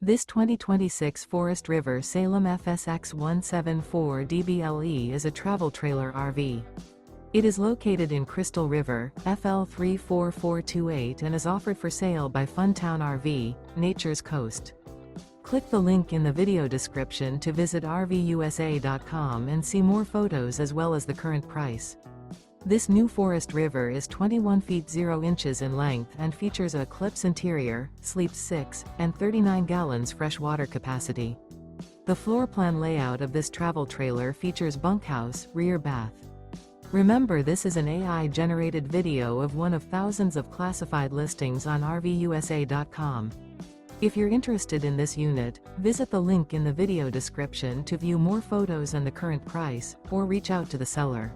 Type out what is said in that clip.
This 2026 Forest River Salem FSX 174 DBLE is a travel trailer RV. It is located in Crystal River, FL 34428 and is offered for sale by Funtown RV, Nature's Coast. Click the link in the video description to visit RVUSA.com and see more photos as well as the current price. This new Forest River is 21 feet 0 inches in length and features a ECLIPSE interior, sleeps 6, and 39 gallons fresh water capacity. The floor plan layout of this travel trailer features bunkhouse, rear bath. Remember, this is an AI-generated video of one of thousands of classified listings on RVUSA.com. If you're interested in this unit, visit the link in the video description to view more photos and the current price, or reach out to the seller.